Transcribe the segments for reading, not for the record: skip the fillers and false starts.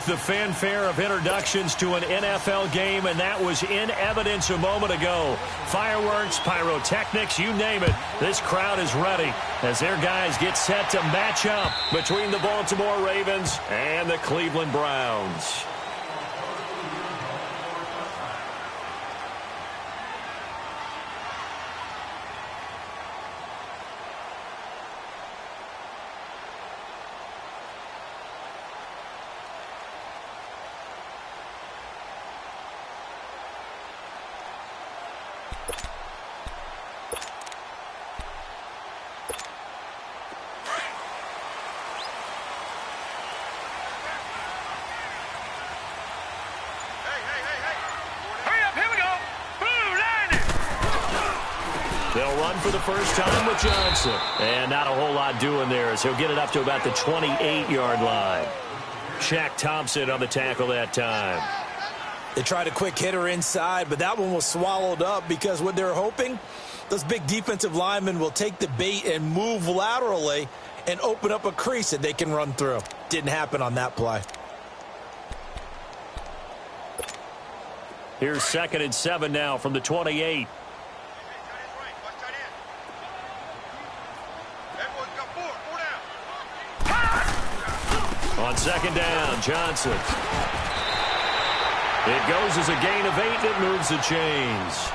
the fanfare of introductions to an NFL game, and that was in evidence a moment ago. Fireworks, pyrotechnics, you name it. This crowd is ready as their guys get set to match up between the Baltimore Ravens and the Cleveland Browns. They'll run for the first time with Johnson. And not a whole lot doing there as he'll get it up to about the 28-yard line. Shaq Thompson on the tackle that time. They tried a quick hitter inside, but that one was swallowed up because what they're hoping, those big defensive linemen will take the bait and move laterally and open up a crease that they can run through. Didn't happen on that play. Here's 2nd and 7 now from the 28. On 2nd down, Johnson. It goes as a gain of 8, and it moves the chains.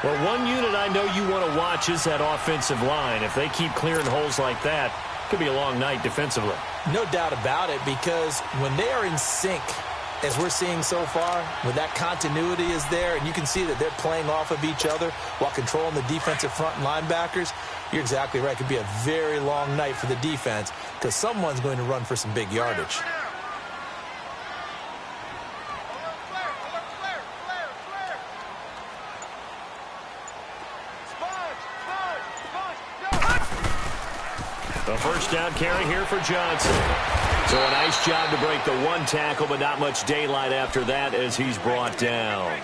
Well, one unit I know you want to watch is that offensive line. If they keep clearing holes like that, it could be a long night defensively. No doubt about it, because when they are in sync, as we're seeing so far, when that continuity is there, and you can see that they're playing off of each other while controlling the defensive front and linebackers, you're exactly right. It could be a very long night for the defense because someone's going to run for some big yardage. A first down carry here for Johnson. So a nice job to break the one tackle, but not much daylight after that as he's brought down.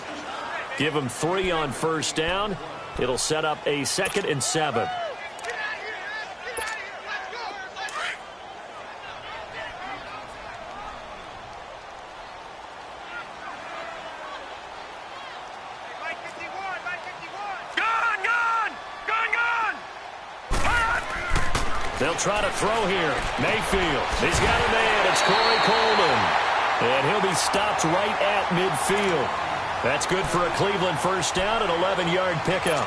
Give him 3 on first down. It'll set up a 2nd and 7. They'll try to throw here. Mayfield. He's got a man. It's Corey Coleman. And he'll be stopped right at midfield. That's good for a Cleveland first down, an 11-yard pickup.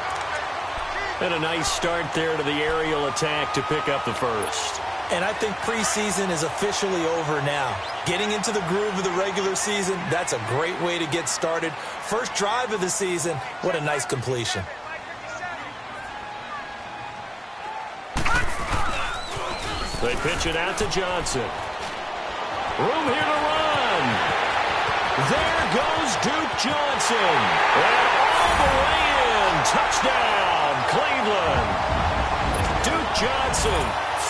And a nice start there to the aerial attack to pick up the first. And I think preseason is officially over now. Getting into the groove of the regular season, that's a great way to get started. First drive of the season, what a nice completion. They pitch it out to Johnson. Room here to run. There goes Duke Johnson. And all the way in. Touchdown, Cleveland. Duke Johnson,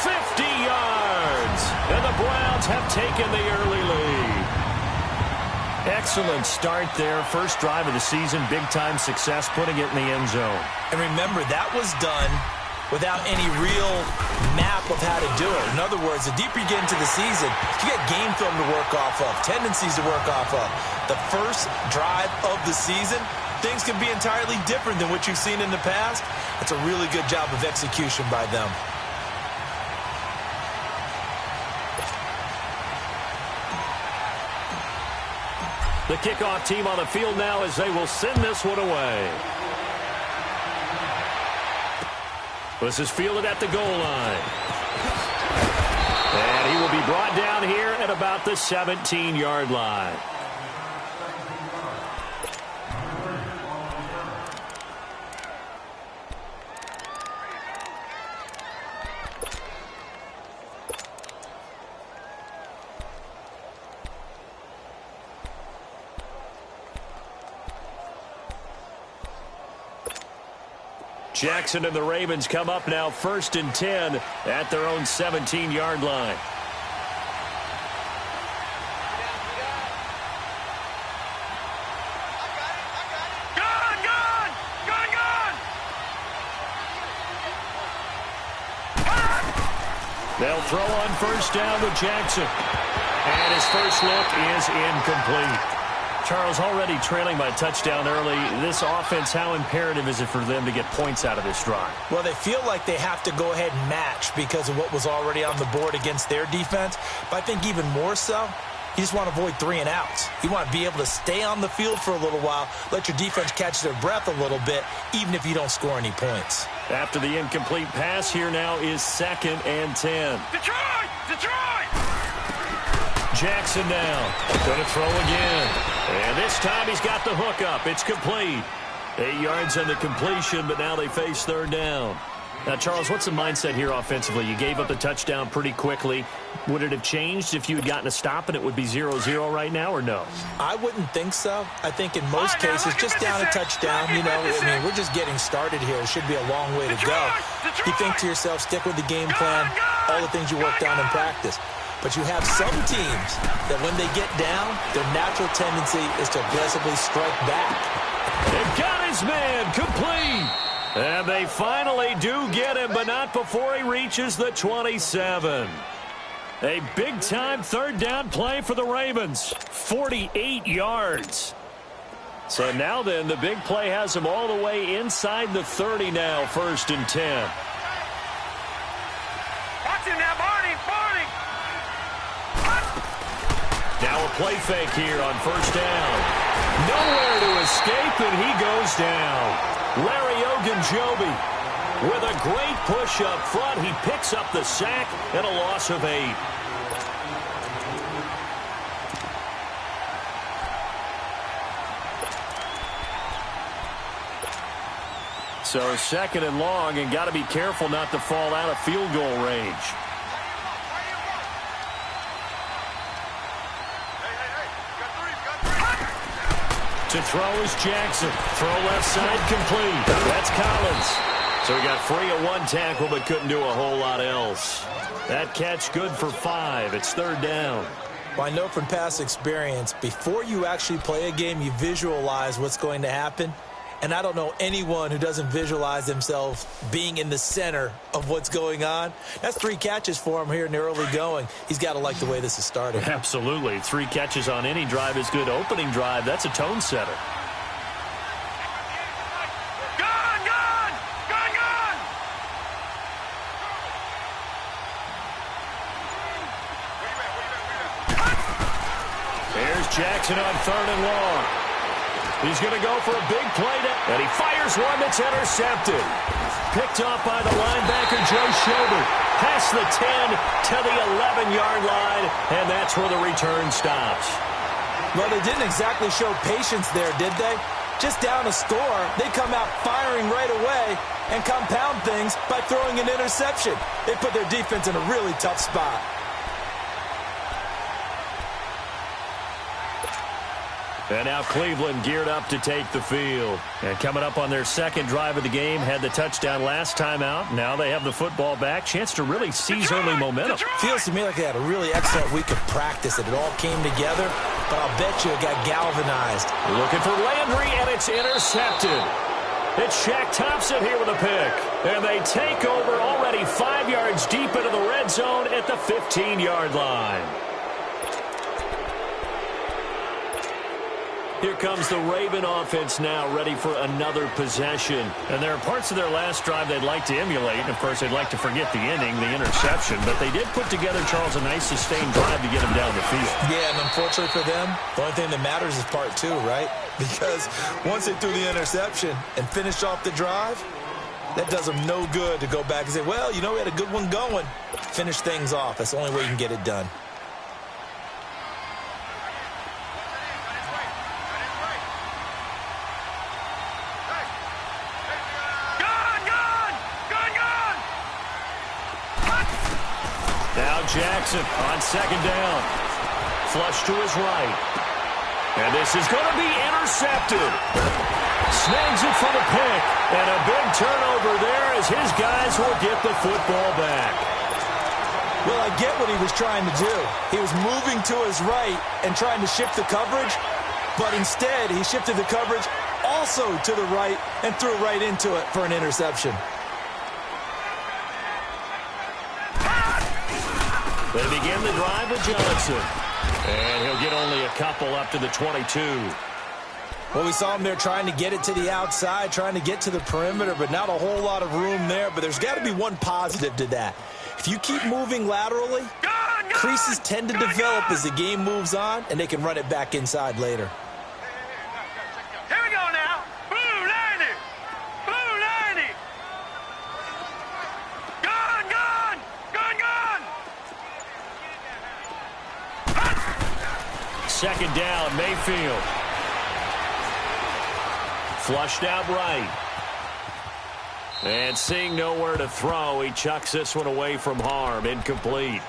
50 yards. And the Browns have taken the early lead. Excellent start there. First drive of the season. Big-time success putting it in the end zone. And remember, that was done without any real map of how to do it. In other words, the deeper you get into the season, you get game film to work off of, tendencies to work off of. The first drive of the season, things can be entirely different than what you've seen in the past. It's a really good job of execution by them. The kickoff team on the field now as they will send this one away. This is fielded at the goal line. And he will be brought down here at about the 17-yard line. Jackson and the Ravens come up now 1st and 10 at their own 17-yard line. They'll throw on first down with Jackson. And And his first look is incomplete. Charles, already trailing by a touchdown early. This offense, how imperative is it for them to get points out of this drive? Well, they feel like they have to go ahead and match because of what was already on the board against their defense. But I think even more so, you just want to avoid 3 and outs. You want to be able to stay on the field for a little while, let your defense catch their breath a little bit, even if you don't score any points. After the incomplete pass, here now is 2nd and 10. Detroit! Detroit! Jackson now. Going to throw again. And this time he's got the hook up. It's complete. 8 yards on the completion, but now they face 3rd down. Now, Charles, what's the mindset here offensively? You gave up the touchdown pretty quickly. Would it have changed if you had gotten a stop and it would be 0-0 right now, or no? I wouldn't think so. I think in most cases, just down a touchdown, you know, I mean, we're just getting started here. It should be a long way to go. You think to yourself, stick with the game plan, all the things you worked on in practice. But you have some teams that when they get down, their natural tendency is to aggressively strike back. They've got his man complete. And they finally do get him, but not before he reaches the 27. A big-time 3rd down play for the Ravens. 48 yards. So now then, the big play has him all the way inside the 30 now, 1st and 10. Watch him now, Barney! Barney! Now a play fake here on 1st down. Nowhere to escape, and he goes down. Larry Ogunjobi with a great push up front. He picks up the sack and a loss of 8. So 2nd and long, and got to be careful not to fall out of field goal range. To throw is Jackson. Throw left side complete. That's Collins. So he got free of 1 tackle but couldn't do a whole lot else. That catch good for 5. It's 3rd down. Well, I know from past experience, before you actually play a game, you visualize what's going to happen. And I don't know anyone who doesn't visualize themselves being in the center of what's going on. That's 3 catches for him here in the early going. He's got to like the way this is starting. Absolutely. 3 catches on any drive is good. Opening drive, that's a tone setter. Gone! Gone! Gone! Gone! There's Jackson on 3rd and long. He's going to go for a big play, and he fires one that's intercepted. Picked off by the linebacker, Joe Schobert. Past the 10 to the 11-yard line, and that's where the return stops. Well, they didn't exactly show patience there, did they? Just down a score, they come out firing right away and compound things by throwing an interception. They put their defense in a really tough spot. And now Cleveland geared up to take the field. And coming up on their 2nd drive of the game, had the touchdown last time out. Now they have the football back. Chance to really seize early momentum. Feels to me like they had a really excellent week of practice, and it all came together. But I'll bet you it got galvanized. Looking for Landry, and it's intercepted. It's Shaq Thompson here with a pick. And they take over already 5 yards deep into the red zone at the 15-yard line. Here comes the Raven offense now, ready for another possession. And there are parts of their last drive they'd like to emulate. And, of course, they'd like to forget the ending, the interception. But they did put together, Charles, a nice sustained drive to get them down the field. Yeah, and unfortunately for them, the only thing that matters is part 2, right? Because once they threw the interception and finished off the drive, that does them no good to go back and say, well, you know, we had a good one going. Finish things off. That's the only way you can get it done. Jackson on 2nd down. Flush to his right. And this is going to be intercepted. Snags it for the pick. And a big turnover there as his guys will get the football back. Well, I get what he was trying to do. He was moving to his right and trying to shift the coverage. But instead, he shifted the coverage also to the right and threw right into it for an interception. They begin the drive with Johnson. And he'll get only a couple up to the 22. Well, we saw him there trying to get it to the outside, trying to get to the perimeter, but not a whole lot of room there. But there's got to be one positive to that. If you keep moving laterally, creases tend to develop as the game moves on, and they can run it back inside later. Here we go now. Blue 90. Blue 90. Gun, gun. Gun, gun. Second down, Mayfield. Flushed out right. And seeing nowhere to throw, he chucks this one away from harm. Incomplete.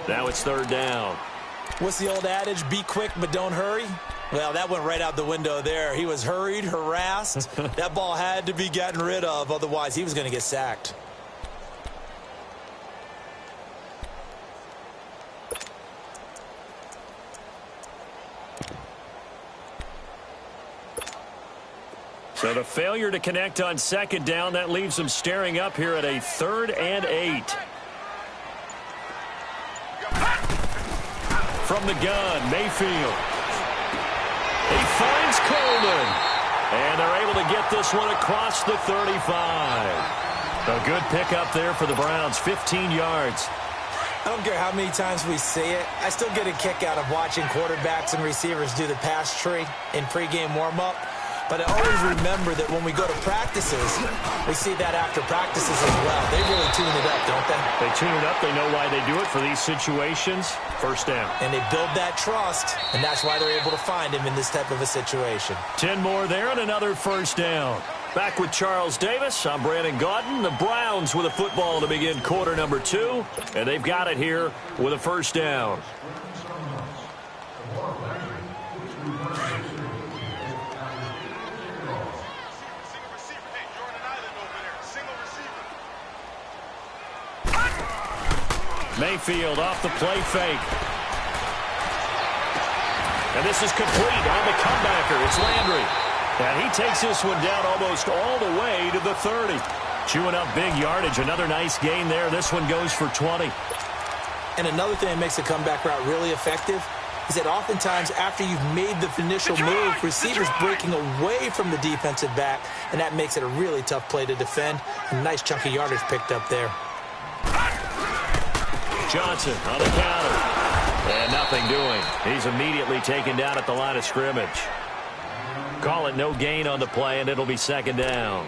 Now it's third down. What's the old adage? Be quick, but don't hurry? Well, that went right out the window there. He was hurried, harassed. That ball had to be gotten rid of. Otherwise, he was going to get sacked. So the failure to connect on second down, that leaves them staring up here at a 3rd and 8. From the gun, Mayfield. He finds Coleman. And they're able to get this one across the 35. A good pickup there for the Browns, 15 yards. I don't care how many times we say it. I still get a kick out of watching quarterbacks and receivers do the pass tree in pregame warm-up. But I always remember that when we go to practices, we see that after practices as well. They really tune it up, don't they? They tune it up. They know why they do it for these situations. First down. And they build that trust, and that's why they're able to find him in this type of a situation. 10 more there and another first down. Back with Charles Davis. I'm Brandon Gaudin. The Browns with a football to begin quarter number 2. And they've got it here with a first down. Mayfield off the play fake. And this is complete on the comebacker. It's Landry. And he takes this one down almost all the way to the 30. Chewing up big yardage. Another nice gain there. This one goes for 20. And another thing that makes the comeback route really effective is that oftentimes after you've made the initial move, receivers breaking away from the defensive back, and that makes it a really tough play to defend. A nice chunk of yardage picked up there. Johnson on the counter. And nothing doing. He's immediately taken down at the line of scrimmage. Call it no gain on the play, and it'll be second down.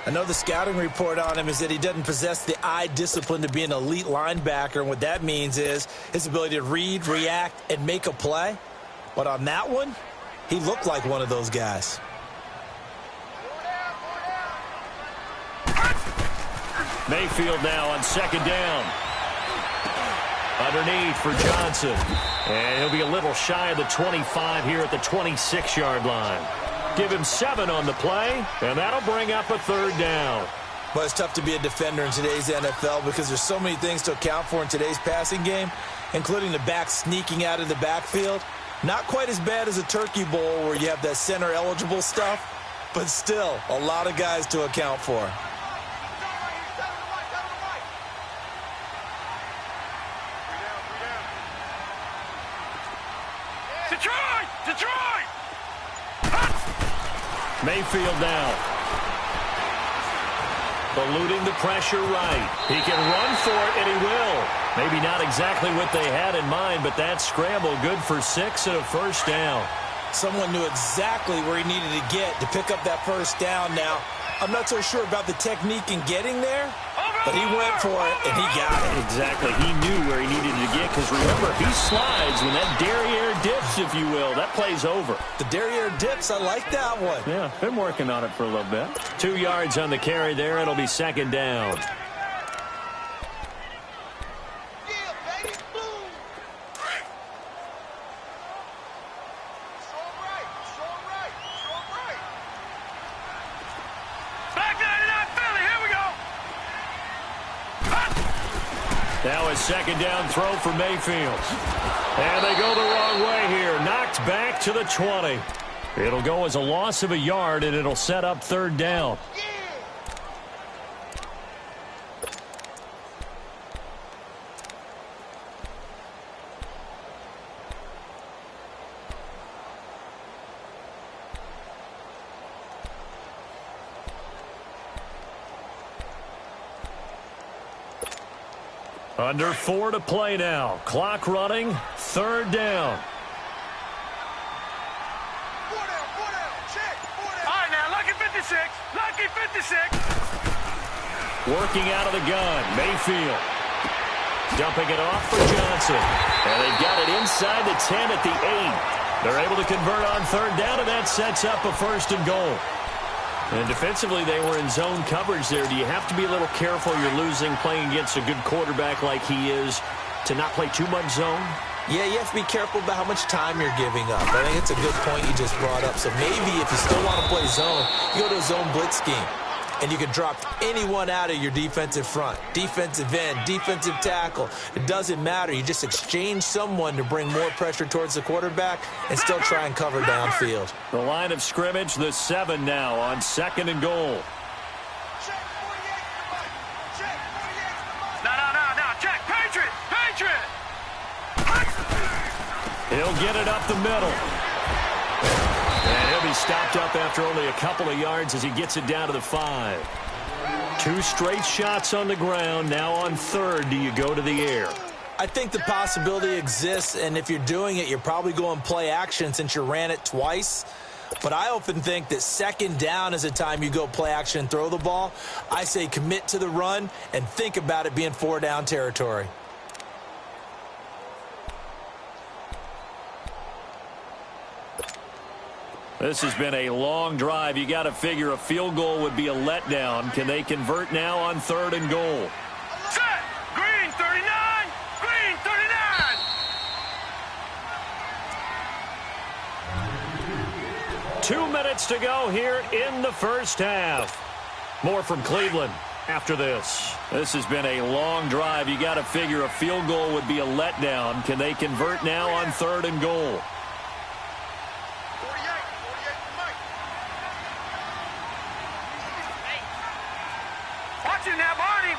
I know the scouting report on him is that he doesn't possess the eye discipline to be an elite linebacker, and what that means is his ability to read, react, and make a play. But on that one, he looked like one of those guys. Mayfield now on second down. Underneath for Johnson. And he'll be a little shy of the 25 here at the 26-yard line. Give him 7 on the play, and that'll bring up a third down. But it's tough to be a defender in today's NFL because there's so many things to account for in today's passing game, including the back sneaking out of the backfield. Not quite as bad as a turkey bowl where you have that center-eligible stuff, but still a lot of guys to account for. Detroit! Detroit! Mayfield now. Eluding the pressure right. He can run for it, and he will. Maybe not exactly what they had in mind, but that scramble good for 6 and a first down. Someone knew exactly where he needed to get to pick up that first down. Now, I'm not so sure about the technique in getting there, but he went for it, and he got it. Exactly. He knew where he needed to get, because remember, he slides when that derriere dips, if you will. That play's over. The derriere dips, I like that one. Yeah, been working on it for a little bit. 2 yards on the carry there. It'll be second down. Now a second down throw for Mayfield. And they go the wrong way here. Knocked back to the 20. It'll go as a loss of a yard, and it'll set up third down. Under 4 to play now. Clock running. Third down. All right, now, lucky 56. Lucky 56. Working out of the gun. Mayfield. Dumping it off for Johnson. And they've got it inside the 10 at the 8. They're able to convert on third down, and that sets up a first and goal. And defensively, they were in zone coverage there. Do you have to be a little careful? You're losing playing against a good quarterback like he is to not play too much zone? Yeah, you have to be careful about how much time you're giving up. I think it's a good point you just brought up. So maybe if you still want to play zone, you go to a zone blitz scheme. And you can drop anyone out of your defensive front. Defensive end, defensive tackle. It doesn't matter. You just exchange someone to bring more pressure towards the quarterback and still try and cover downfield. The line of scrimmage, the 7 now on second and goal. No. Check. Patriot. He'll get it up the middle. And he'll be stopped up after only a couple of yards as he gets it down to the 5. 2 straight shots on the ground. Now on third, do you go to the air? I think the possibility exists, and if you're doing it, you're probably going play action since you ran it twice. But I often think that second down is a time you go play action and throw the ball. I say commit to the run and think about it being 4-down territory. This has been a long drive. You got to figure a field goal would be a letdown. Can they convert now on third and goal? Set. Green 39. Green 39. 2 minutes to go here in the first half. More from Cleveland after this. This has been a long drive. You got to figure a field goal would be a letdown. Can they convert now on third and goal? Watch it now, Barney.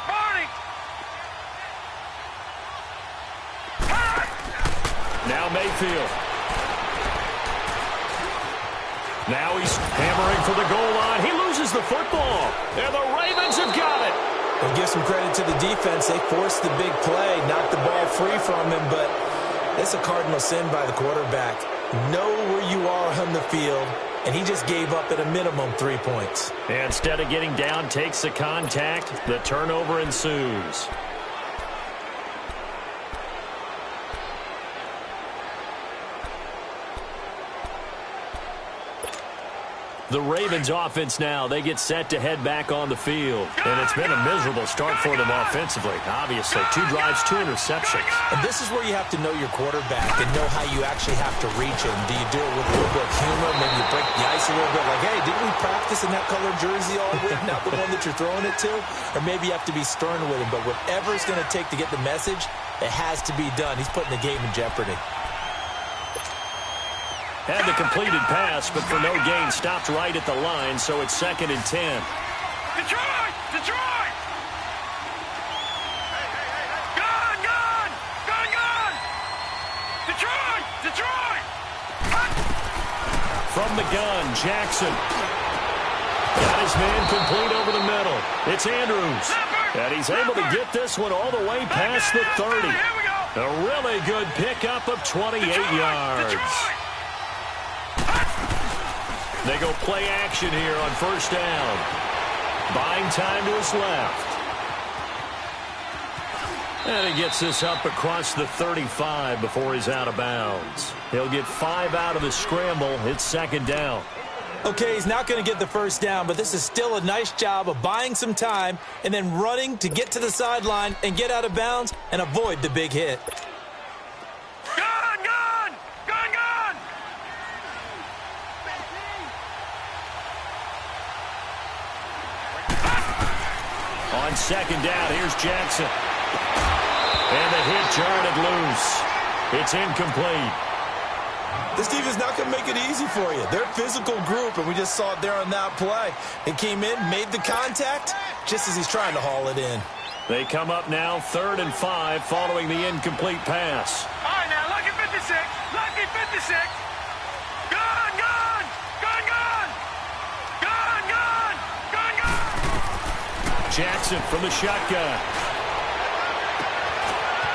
Now Mayfield. Now he's hammering for the goal line. He loses the football. And the Ravens have got it. We'll give some credit to the defense. They forced the big play, knocked the ball free from him, but it's a cardinal sin by the quarterback. Know where you are on the field, and he just gave up at a minimum 3 points. And instead of getting down, takes the contact. The turnover ensues. The Ravens offense now, they get set to head back on the field. And it's been a miserable start for them offensively. Obviously, 2 drives, 2 interceptions. And this is where you have to know your quarterback and know how you actually have to reach him. Do you do it with a little bit of humor? Maybe you break the ice a little bit like, hey, didn't we practice in that colored jersey all week? Not the one that you're throwing it to? Or maybe you have to be stern with him. But whatever it's going to take to get the message, it has to be done. He's putting the game in jeopardy. Had the completed pass, but for no gain, stopped right at the line, so it's 2nd and 10. Detroit! Gun! Detroit! From the gun, Jackson. Got his man complete over the middle. It's Andrews. And he's able to get this one all the way past the 30. A really good pickup of 28 yards. They go play action here on first down. Buying time to his left. And he gets this up across the 35 before he's out of bounds. He'll get 5 out of the scramble. It's 2nd down. Okay, he's not going to get the first down, but this is still a nice job of buying some time and then running to get to the sideline and get out of bounds and avoid the big hit. On 2nd down, here's Jackson. And the hit jarred it loose. It's incomplete. This defense is not going to make it easy for you. They're a physical group, and we just saw it there on that play. It came in, made the contact, just as he's trying to haul it in. They come up now 3rd and 5 following the incomplete pass. All right, now, lucky 56. Lucky 56. Jackson from the shotgun.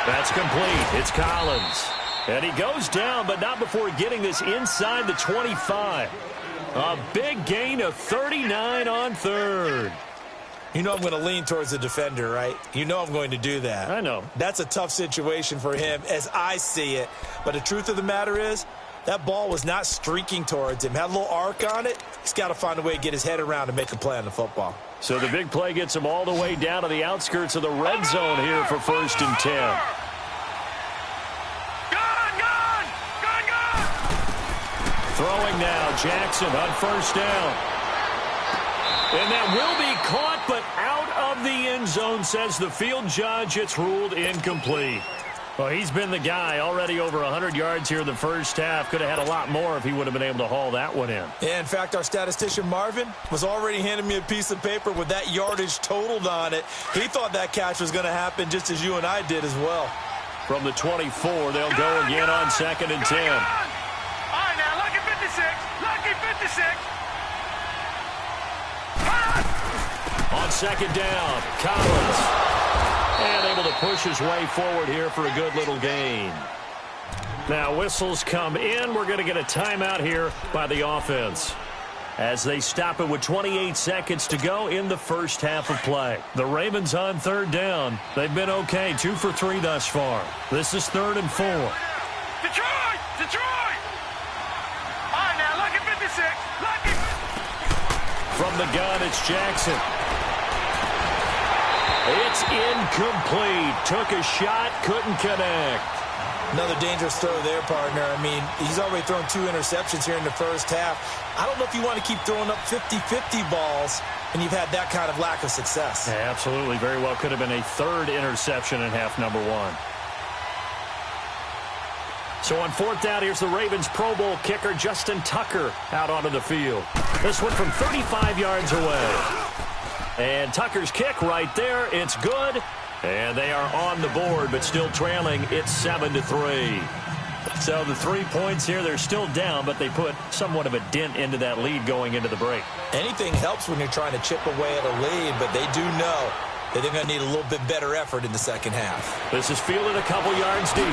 That's complete. It's Collins. And he goes down, but not before getting this inside the 25. A big gain of 39 on third. You know I'm going to lean towards the defender, right? You know I'm going to do that. I know. That's a tough situation for him as I see it. But the truth of the matter is, that ball was not streaking towards him. Had a little arc on it. He's got to find a way to get his head around and make a play on the football. So the big play gets him all the way down to the outskirts of the red zone here for 1st and 10. Throwing now, Jackson on 1st down. And that will be caught, but out of the end zone, says the field judge. It's ruled incomplete. Well, he's been the guy, already over 100 yards here in the first half. Could have had a lot more if he would have been able to haul that one in. Yeah, in fact, our statistician Marvin was already handing me a piece of paper with that yardage totaled on it. He thought that catch was going to happen just as you and I did as well. From the 24, they'll go again on 2nd and 10. All right, now, lucky 56. Lucky 56. On 2nd down, Collins. And able to push his way forward here for a good little gain. Now whistles come in. We're going to get a timeout here by the offense as they stop it with 28 seconds to go in the first half of play. The Ravens on 3rd down. They've been okay, 2 for 3 thus far. This is 3rd and 4. Detroit! Detroit! All right, now, lucky 56. Lucky. From the gun, it's Jackson. It's incomplete. Took a shot, couldn't connect. Another dangerous throw there, partner. I mean, he's already thrown 2 interceptions here in the first half. I don't know if you want to keep throwing up 50-50 balls when you've had that kind of lack of success. Yeah, absolutely. Very well could have been a 3rd interception in half number 1. So on 4th down, here's the Ravens Pro Bowl kicker Justin Tucker out onto the field. This one from 35 yards away. And Tucker's kick right there. It's good. And they are on the board, but still trailing. It's 7-3. So the 3 points here, they're still down, but they put somewhat of a dent into that lead going into the break. Anything helps when you're trying to chip away at a lead, but they do know that they're going to need a little bit better effort in the second half. This is fielded a couple yards deep.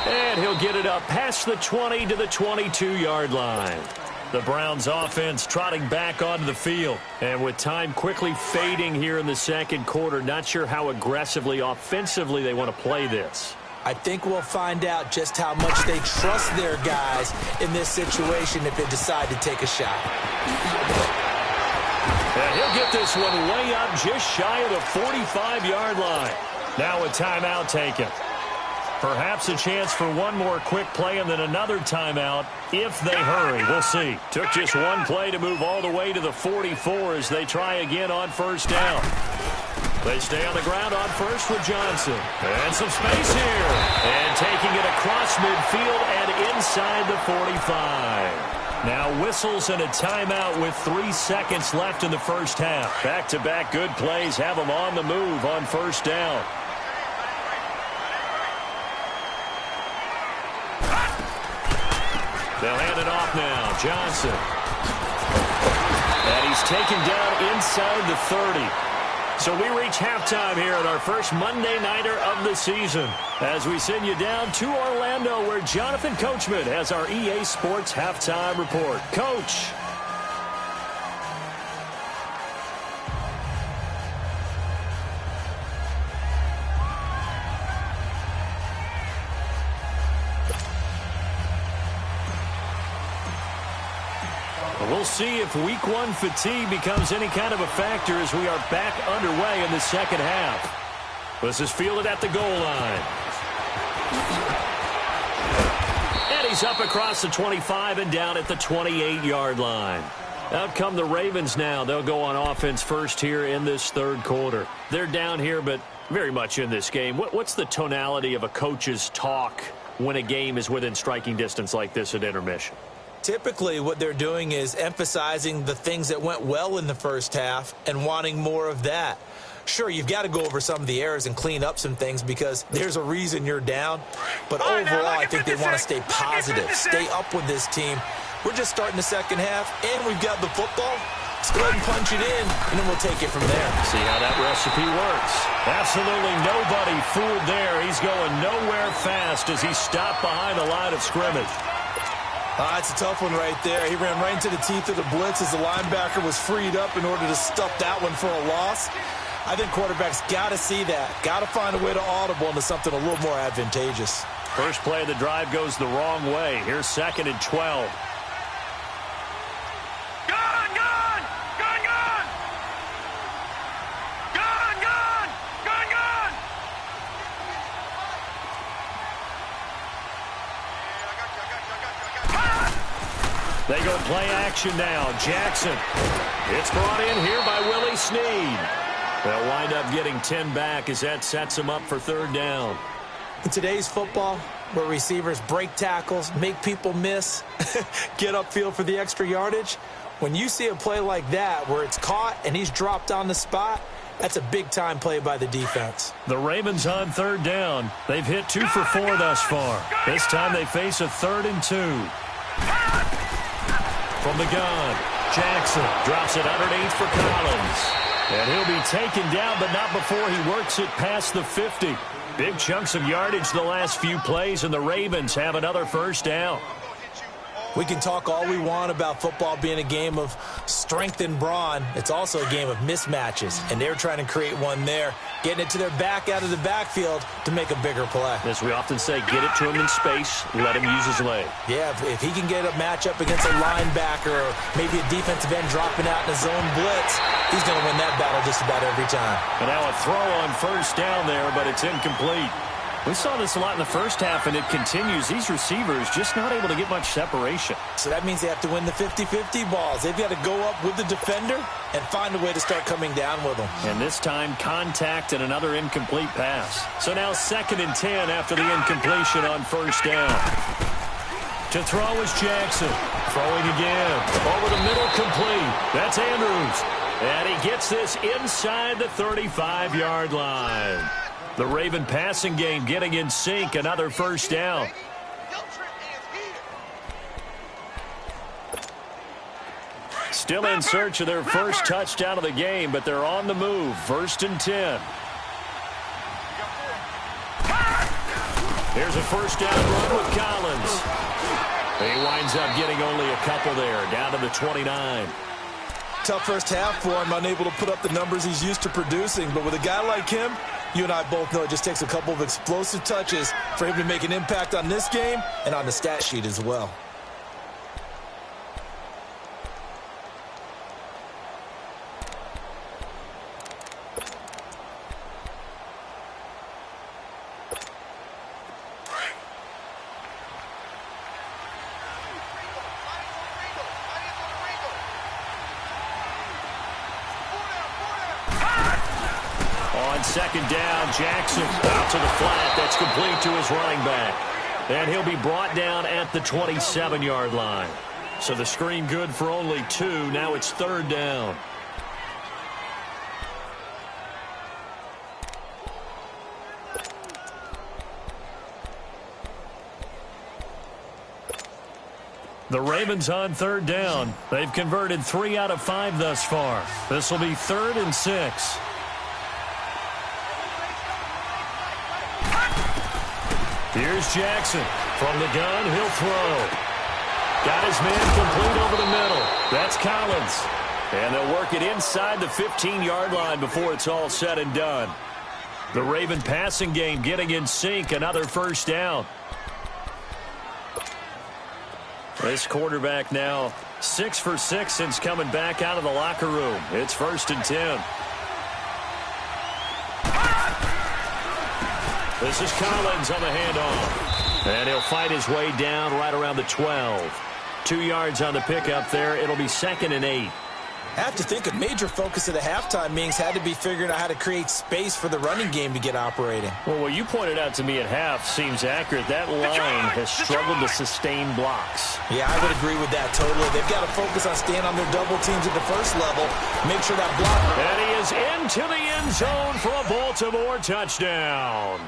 And he'll get it up past the 20 to the 22-yard line. The Browns offense trotting back onto the field. And with time quickly fading here in the second quarter, not sure how aggressively, offensively they want to play this. I think we'll find out just how much they trust their guys in this situation if they decide to take a shot. And he'll get this one way up just shy of the 45-yard line. Now a timeout taken. Perhaps a chance for one more quick play and then another timeout if they hurry. We'll see. Took just one play to move all the way to the 44 as they try again on 1st down. They stay on the ground on 1st with Johnson. And some space here. And taking it across midfield and inside the 45. Now whistles and a timeout with 3 seconds left in the first half. Back-to-back good plays have them on the move on 1st down. They'll hand it off now. Johnson. And he's taken down inside the 30. So we reach halftime here at our first Monday Nighter of the season as we send you down to Orlando where Jonathan Coachman has our EA Sports Halftime Report. Coach. We'll see if week 1 fatigue becomes any kind of a factor as we are back underway in the second half. This is fielded at the goal line. And he's up across the 25 and down at the 28-yard line. Out come the Ravens now. They'll go on offense first here in this third quarter. They're down here, but very much in this game. What's the tonality of a coach's talk when a game is within striking distance like this at intermission? Typically, what they're doing is emphasizing the things that went well in the first half and wanting more of that. Sure, you've got to go over some of the errors and clean up some things because there's a reason you're down. But overall, I think they want to stay positive, stay up with this team. We're just starting the second half, and we've got the football. Let's go ahead and punch it in, and then we'll take it from there. See how that recipe works. Absolutely nobody fooled there. He's going nowhere fast as he stopped behind the line of scrimmage. It's a tough one right there. He ran right into the teeth of the blitz as the linebacker was freed up in order to stuff that one for a loss. I think quarterbacks got to see that. Got to find a way to audible into something a little more advantageous. First play of the drive goes the wrong way. Here's 2nd and 12. They go play action now. Jackson. It's brought in here by Willie Snead. They'll wind up getting 10 back as that sets them up for 3rd down. In today's football, where receivers break tackles, make people miss, get upfield for the extra yardage, when you see a play like that where it's caught and he's dropped on the spot, that's a big-time play by the defense. The Ravens on 3rd down. They've hit 2 for 4 thus far. This time they face a 3rd and 2. From the gun, Jackson drops it underneath for Collins. And he'll be taken down, but not before he works it past the 50. Big chunks of yardage the last few plays, and the Ravens have another 1st down. We can talk all we want about football being a game of strength and brawn. It's also a game of mismatches, and they're trying to create one there, getting it to their back out of the backfield to make a bigger play. As we often say, get it to him in space, let him use his leg. Yeah, if he can get a matchup against a linebacker or maybe a defensive end dropping out in a zone blitz, he's going to win that battle just about every time. And now a throw on 1st down there, but it's incomplete. We saw this a lot in the first half, and it continues. These receivers just not able to get much separation. So that means they have to win the 50-50 balls. They've got to go up with the defender and find a way to start coming down with them. And this time, contact and another incomplete pass. So now 2nd and 10 after the incompletion on 1st down. To throw is Jackson. Throwing again. Over the middle, complete. That's Andrews. And he gets this inside the 35-yard line. The Raven passing game getting in sync, another 1st down. Still in search of their first touchdown of the game, but they're on the move. 1st and 10. Here's a 1st down run with Collins. He winds up getting only a couple there, down to the 29. Tough first half for him, unable to put up the numbers he's used to producing. But with a guy like him, you and I both know it just takes a couple of explosive touches for him to make an impact on this game and on the stat sheet as well. On 2nd down, Jackson out to the flat. That's complete to his running back. And he'll be brought down at the 27-yard line. So the screen good for only 2. Now it's 3rd down. The Ravens on 3rd down. They've converted 3 out of 5 thus far. This will be 3rd and 6. Here's Jackson. From the gun, he'll throw. Got his man complete over the middle. That's Collins. And they'll work it inside the 15-yard line before it's all said and done. The Raven passing game getting in sync. Another 1st down. This quarterback now 6 for 6 since coming back out of the locker room. It's 1st and 10. This is Collins on the handoff. And he'll fight his way down right around the 12. 2 yards on the pickup there. It'll be 2nd and 8. I have to think a major focus of the halftime meetings had to be figuring out how to create space for the running game to get operating. Well, what you pointed out to me at half seems accurate. That line has struggled to sustain blocks. Yeah, I would agree with that totally. They've got to focus on staying on their double teams at the first level. Make sure that block. And he is into the end zone for a Baltimore touchdown.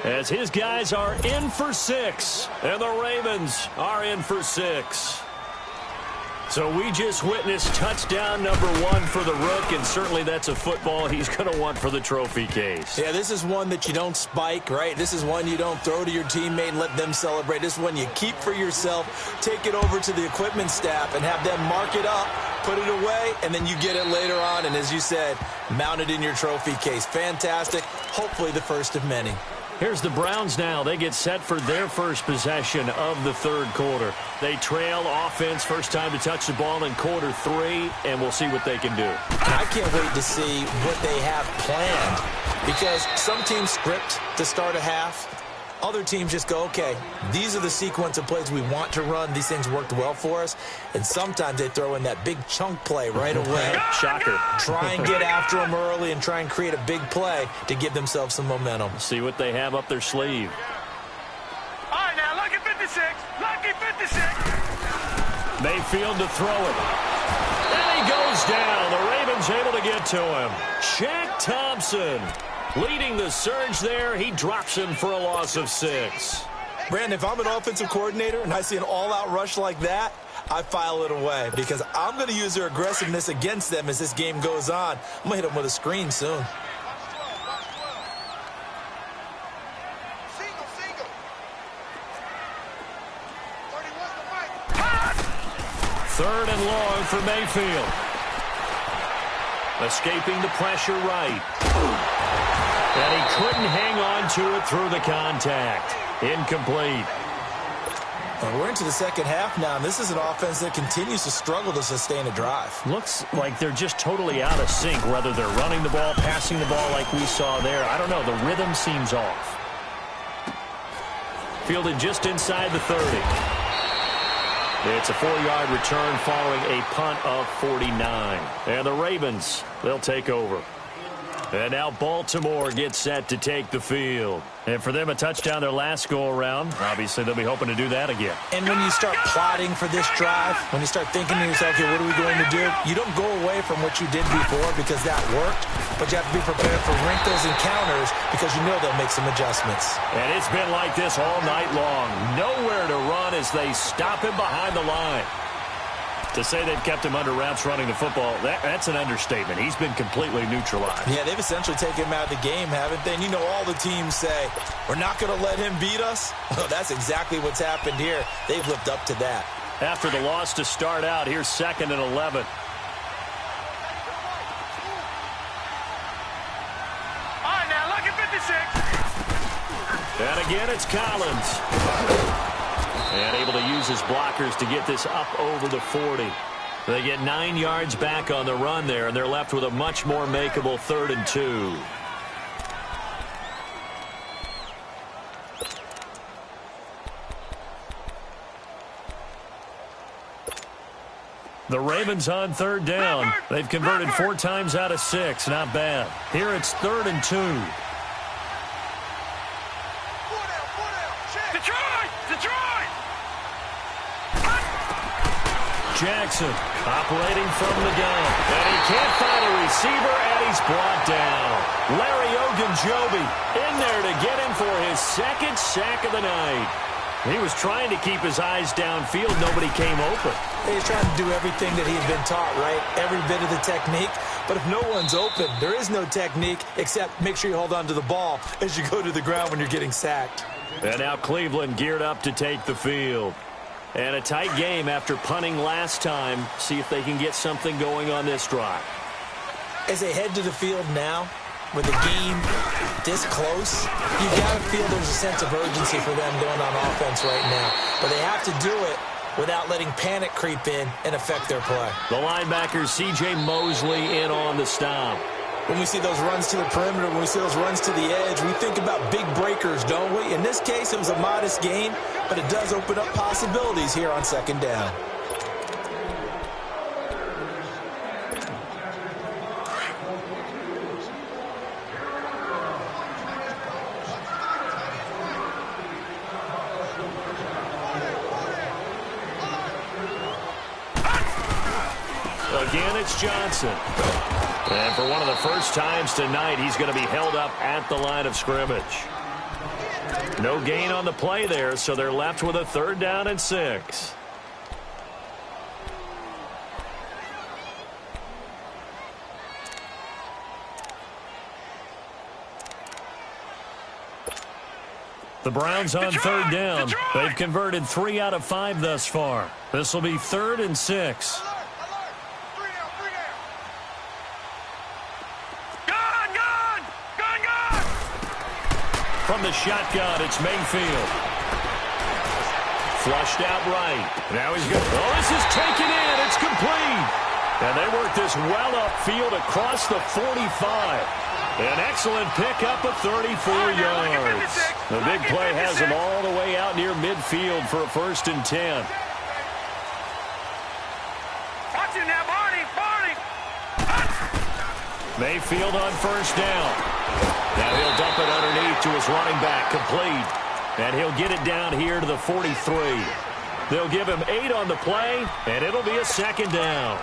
As his guys are in for 6, and the Ravens are in for 6. So we just witnessed touchdown number 1 for the Rook, and certainly that's a football he's going to want for the trophy case. Yeah, this is one that you don't spike, right? This is one you don't throw to your teammate and let them celebrate. This is one you keep for yourself, take it over to the equipment staff, and have them mark it up, put it away, and then you get it later on, and as you said, mount it in your trophy case. Fantastic. Hopefully the first of many. Here's the Browns now. They get set for their first possession of the third quarter. They trail offense, first time to touch the ball in quarter 3, and we'll see what they can do. I can't wait to see what they have planned, because some teams script to start a half. Other teams just go, okay, these are the sequence of plays we want to run. These things worked well for us. And sometimes they throw in that big chunk play right away. Shocker. Try and get after them early and try and create a big play to give themselves some momentum. See what they have up their sleeve. All right, now, lucky 56. Lucky 56. Mayfield to throw it. And he goes down. The Ravens able to get to him. Shaq Thompson leading the surge there. He drops him for a loss of 6. Brandon, if I'm an offensive coordinator and I see an all-out rush like that, I file it away because I'm going to use their aggressiveness against them as this game goes on. I'm going to hit them with a screen soon. Third and long for Mayfield. Escaping the pressure right. And he couldn't hang on to it through the contact. Incomplete. Well, we're into the second half now, and this is an offense that continues to struggle to sustain a drive. Looks like they're just totally out of sync, whether they're running the ball, passing the ball like we saw there. I don't know. The rhythm seems off. Fielded just inside the 30. It's a 4-yard return following a punt of 49. And the Ravens, they'll take over. And now Baltimore gets set to take the field. And for them, a touchdown their last go-around. Obviously, they'll be hoping to do that again. And when you start plotting for this drive, when you start thinking to yourself, okay, what are we going to do? You don't go away from what you did before because that worked, but you have to be prepared for wrinkles and counters because you know they'll make some adjustments. And it's been like this all night long. Nowhere to run as they stop him behind the line. To say they've kept him under wraps running the football, that's an understatement. He's been completely neutralized. Yeah, they've essentially taken him out of the game, haven't they? And you know all the teams say, we're not going to let him beat us. Well, that's exactly what's happened here. They've lived up to that. After the loss to start out, here's 2nd and 11. All right, now, lucky 56. And again, it's Collins. And able to use his blockers to get this up over the 40. They get 9 yards back on the run there, and they're left with a much more makeable 3rd and 2. The Ravens on 3rd down. They've converted 4 times out of 6. Not bad. Here it's 3rd and 2. Jackson operating from the gun. And he can't find a receiver, and he's brought down. Larry Ogunjobi in there to get him for his 2nd sack of the night. He was trying to keep his eyes downfield. Nobody came open. He's trying to do everything that he had been taught, right? Every bit of the technique. But if no one's open, there is no technique except make sure you hold on to the ball as you go to the ground when you're getting sacked. And now Cleveland geared up to take the field. And a tight game after punting last time. See if they can get something going on this drive. As they head to the field now, with the game this close, you got to feel there's a sense of urgency for them going on offense right now. But they have to do it without letting panic creep in and affect their play. The linebacker, C.J. Mosley, in on the stop. When we see those runs to the perimeter, when we see those runs to the edge, we think about big breakers, don't we? In this case, it was a modest game, but it does open up possibilities here on 2nd down. Again, it's Johnson. And for one of the first times tonight, he's going to be held up at the line of scrimmage. No gain on the play there, so they're left with a 3rd down and 6. The Browns on third down. They've converted 3 out of 5 thus far. This will be 3rd and 6. From the shotgun, it's Mayfield. Flushed out right. Now he's good. Oh, this is taken in. It's complete. And they work this well upfield across the 45. An excellent pickup of 34 yards. The big play has him all the way out near midfield for a 1st and 10. Watch it now, Barney. Mayfield on 1st down. Now he'll dump it underneath to his running back, complete. And he'll get it down here to the 43. They'll give him 8 on the play, and it'll be a 2nd down.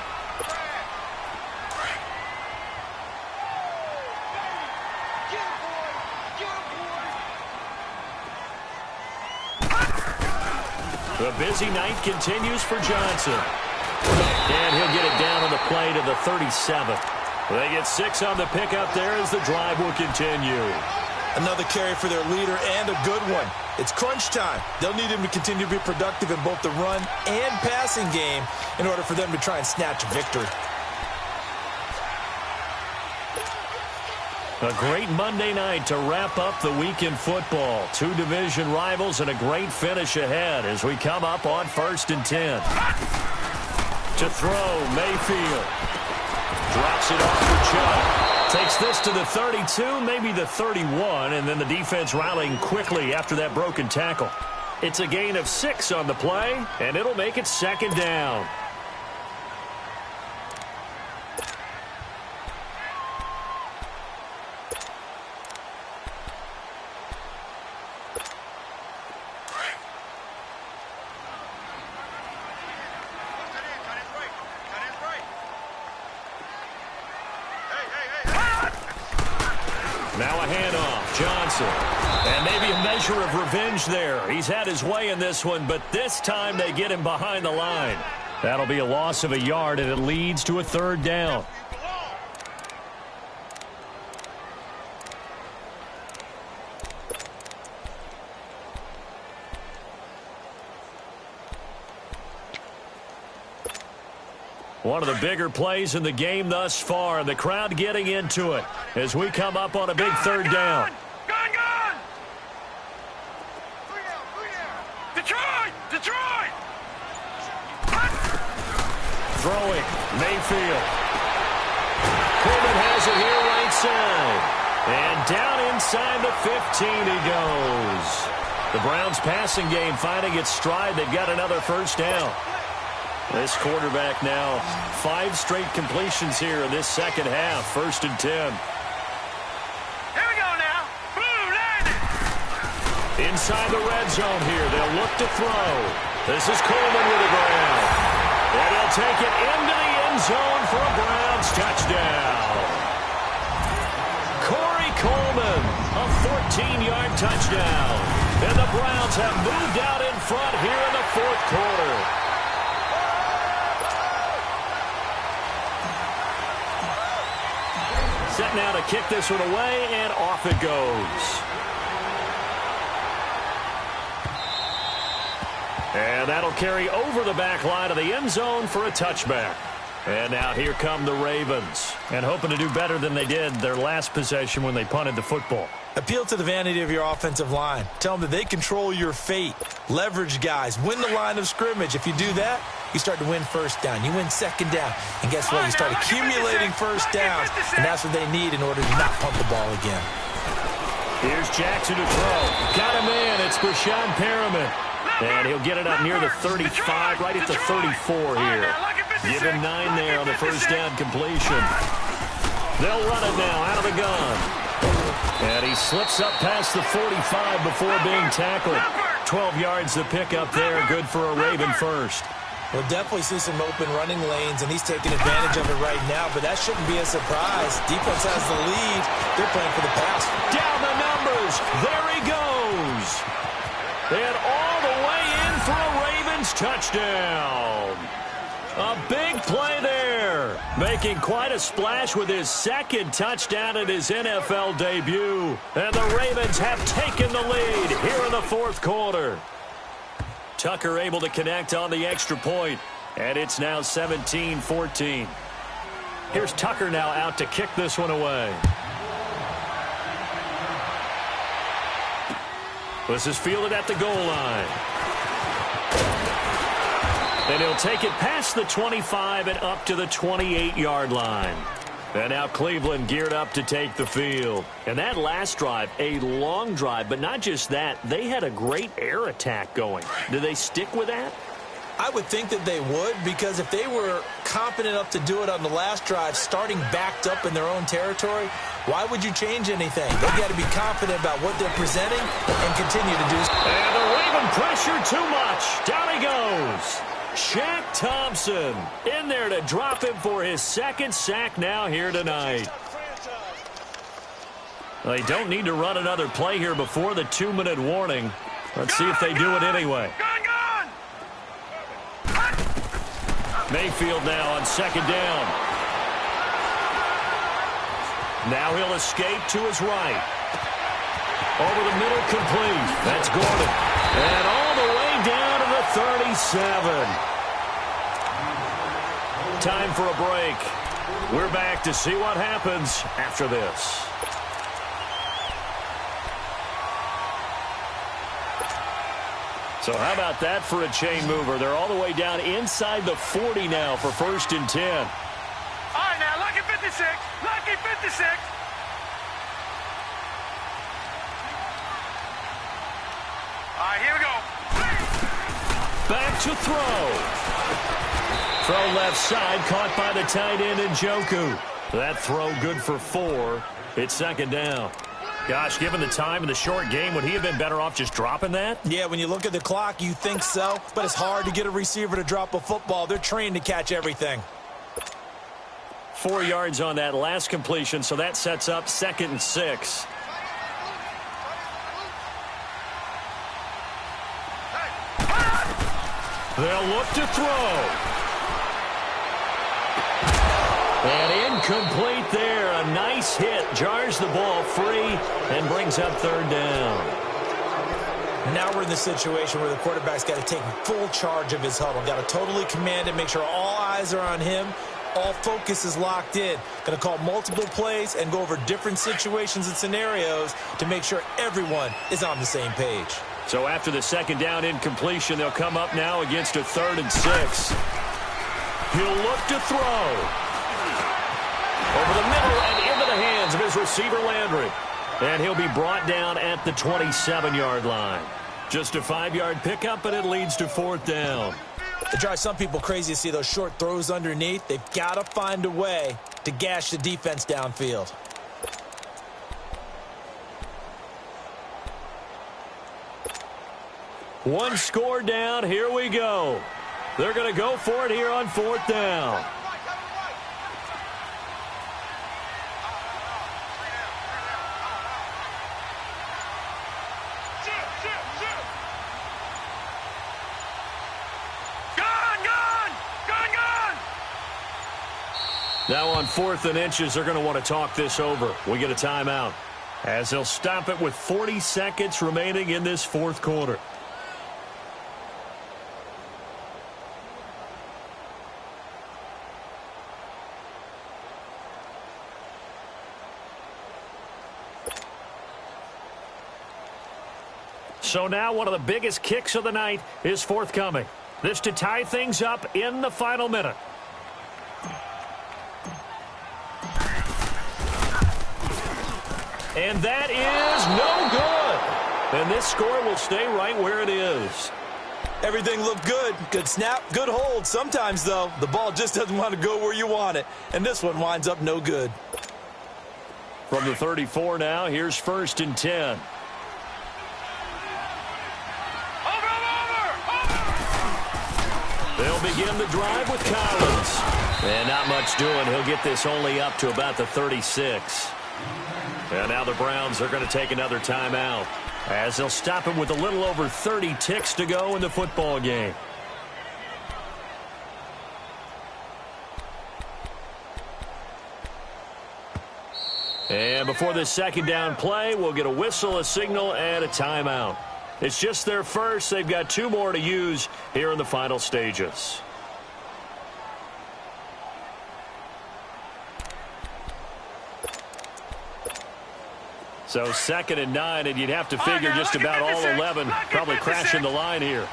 The busy night continues for Johnson. And he'll get it down on the play to the 37. They get 6 on the pickup there as the drive will continue. Another carry for their leader and a good one. It's crunch time. They'll need him to continue to be productive in both the run and passing game in order for them to try and snatch a victory. A great Monday night to wrap up the week in football. 2 division rivals and a great finish ahead as we come up on 1st and 10. To throw, Mayfield. Drops it off for Chubb. Takes this to the 32, maybe the 31, and then the defense rallying quickly after that broken tackle. It's a gain of 6 on the play, and it'll make it 2nd down. Now a handoff, Johnson. And maybe a measure of revenge there. He's had his way in this one, but this time they get him behind the line. That'll be a loss of a yard, and it leads to a 3rd down. One of the bigger plays in the game thus far, and the crowd getting into it as we come up on a big 3rd down. Gun! Detroit! Throwing, Mayfield. Coleman has it here right side. And down inside the 15 he goes. The Browns passing game finding its stride. They've got another 1st down. This quarterback now 5 straight completions here in this 2nd half. 1st and 10. Here we go now. Boom, landed. Inside the red zone here. They'll look to throw. This is Coleman with the ground. And he'll take it into the end zone for a Browns touchdown. Corey Coleman, a 14-yard touchdown. And the Browns have moved out in front here in the 4th quarter. Set now to kick this one away, and off it goes. And that'll carry over the back line of the end zone for a touchback. And now here come the Ravens, and hoping to do better than they did their last possession when they punted the football. Appeal to the vanity of your offensive line. Tell them that they control your fate. Leverage guys. Win the line of scrimmage. If you do that, you start to win 1st down. You win 2nd down. And guess what? You start accumulating 1st downs. And that's what they need in order to not punt the ball again. Here's Jackson to throw. Got a man. It's Brashad Perriman. And he'll get it up near the 35, right at the 34 here. Give him 9 there on the 1st down completion. They'll run it now out of the gun. And he slips up past the 45 before being tackled. 12 yards to pick up there. Good for a Raven 1st. We'll definitely see some open running lanes, and he's taking advantage of it right now, but that shouldn't be a surprise. Defense has the lead. They're playing for the pass. Down the numbers. There he goes. And all the way in for a Ravens touchdown. A big play there, making quite a splash with his second touchdown in his NFL debut. And the Ravens have taken the lead here in the fourth quarter. Tucker able to connect on the extra point, and it's now 17-14. Here's Tucker now out to kick this one away. This is fielded at the goal line. And he'll take it past the 25 and up to the 28-yard line. And now Cleveland geared up to take the field. And that last drive, a long drive, but not just that. They had a great air attack going. Do they stick with that? I would think that they would, because if they were confident enough to do it on the last drive, starting backed up in their own territory, why would you change anything? They've got to be confident about what they're presenting and continue to do so. And the Raven pressure too much. Down he goes. Shaq Thompson in there to drop him for his second sack now here tonight. They don't need to run another play here before the 2-minute warning. Let's see if they do it anyway. Mayfield now on second down. Now he'll escape to his right. Over the middle, complete. That's Gordon. And all the way down to the 37. Time for a break. We're back to see what happens after this. So how about that for a chain mover? They're all the way down inside the 40 now for 1st and 10. All right, now, lucky 56. Lucky 56. All right, here we go. Back to throw. Throw left side, caught by the tight end Njoku. That throw good for 4. It's second down. Gosh, given the time in the short game, would he have been better off just dropping that? Yeah, when you look at the clock, you think so. But it's hard to get a receiver to drop a football. They're trained to catch everything. 4 yards on that last completion, so that sets up 2nd and 6. They'll look to throw. And incomplete there. A nice hit. Jars the ball free and brings up 3rd down. Now we're in the situation where the quarterback's got to take full charge of his huddle. Got to totally command it, make sure all eyes are on him. All focus is locked in. Going to call multiple plays and go over different situations and scenarios to make sure everyone is on the same page. So after the 2nd down incompletion, they'll come up now against a 3rd and 6. He'll look to throw. Over the middle and into the hands of his receiver, Landry. And he'll be brought down at the 27-yard line. Just a 5-yard pickup, and it leads to 4th down. It drives some people crazy to see those short throws underneath. They've got to find a way to gash the defense downfield. One score down. Here we go. They're going to go for it here on 4th down. Now on 4th and inches, they're going to want to talk this over. We get a timeout as they'll stop it with 40 seconds remaining in this 4th quarter. So now one of the biggest kicks of the night is forthcoming. This to tie things up in the final minute. And that is no good. And this score will stay right where it is. Everything looked good. Good snap, good hold. Sometimes, though, the ball just doesn't want to go where you want it. And this one winds up no good. From the 34 now, here's 1st and 10. They'll begin the drive with Collins. And not much doing. He'll get this only up to about the 36. And now the Browns are going to take another timeout as they'll stop him with a little over 30 ticks to go in the football game. And before this second down play, we'll get a whistle, a signal, and a timeout. It's just their first. They've got 2 more to use here in the final stages. So 2nd and 9, and you'd have to figure just about all 11 probably crashing the line here.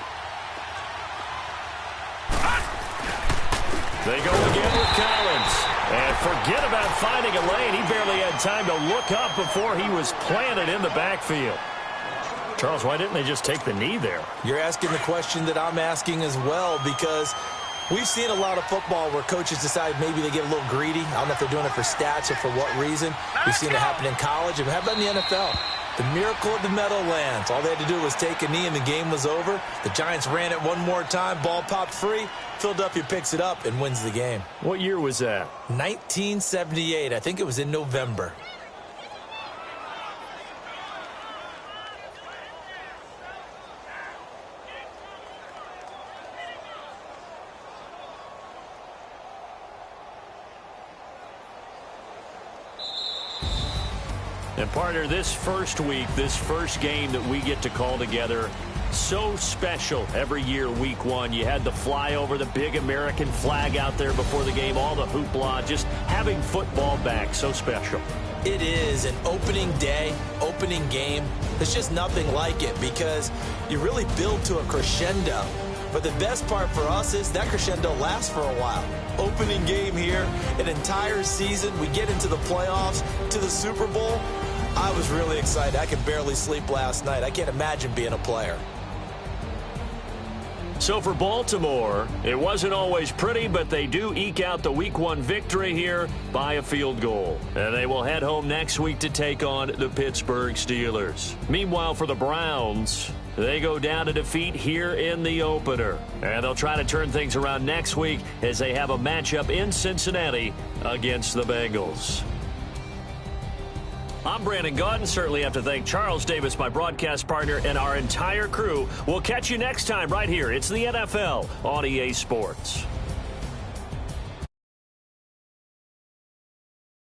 They go again with Collins. And forget about finding a lane. He barely had time to look up before he was planted in the backfield. Charles, why didn't they just take the knee there? You're asking the question that I'm asking as well, because we've seen a lot of football where coaches decide maybe they get a little greedy. I don't know if they're doing it for stats or for what reason. We've seen it happen in college. And how about in the NFL? The miracle of the Meadowlands. All they had to do was take a knee and the game was over. The Giants ran it one more time. Ball popped free. Philadelphia picks it up and wins the game. What year was that? 1978. I think it was in November. And partner, this first week, this first game that we get to call together, so special every year, week 1. You had the flyover, the big American flag out there before the game, all the hoopla, just having football back, so special. It is an opening day, opening game. There's just nothing like it because you really build to a crescendo. But the best part for us is that crescendo lasts for a while. Opening game here, an entire season. We get into the playoffs, to the Super Bowl. I was really excited. I could barely sleep last night. I can't imagine being a player. So for Baltimore, it wasn't always pretty, but they do eke out the Week 1 victory here by a field goal. And they will head home next week to take on the Pittsburgh Steelers. Meanwhile, for the Browns, they go down to defeat here in the opener. And they'll try to turn things around next week as they have a matchup in Cincinnati against the Bengals. I'm Brandon Gaudin. Certainly have to thank Charles Davis, my broadcast partner, and our entire crew. We'll catch you next time right here. It's the NFL on EA Sports.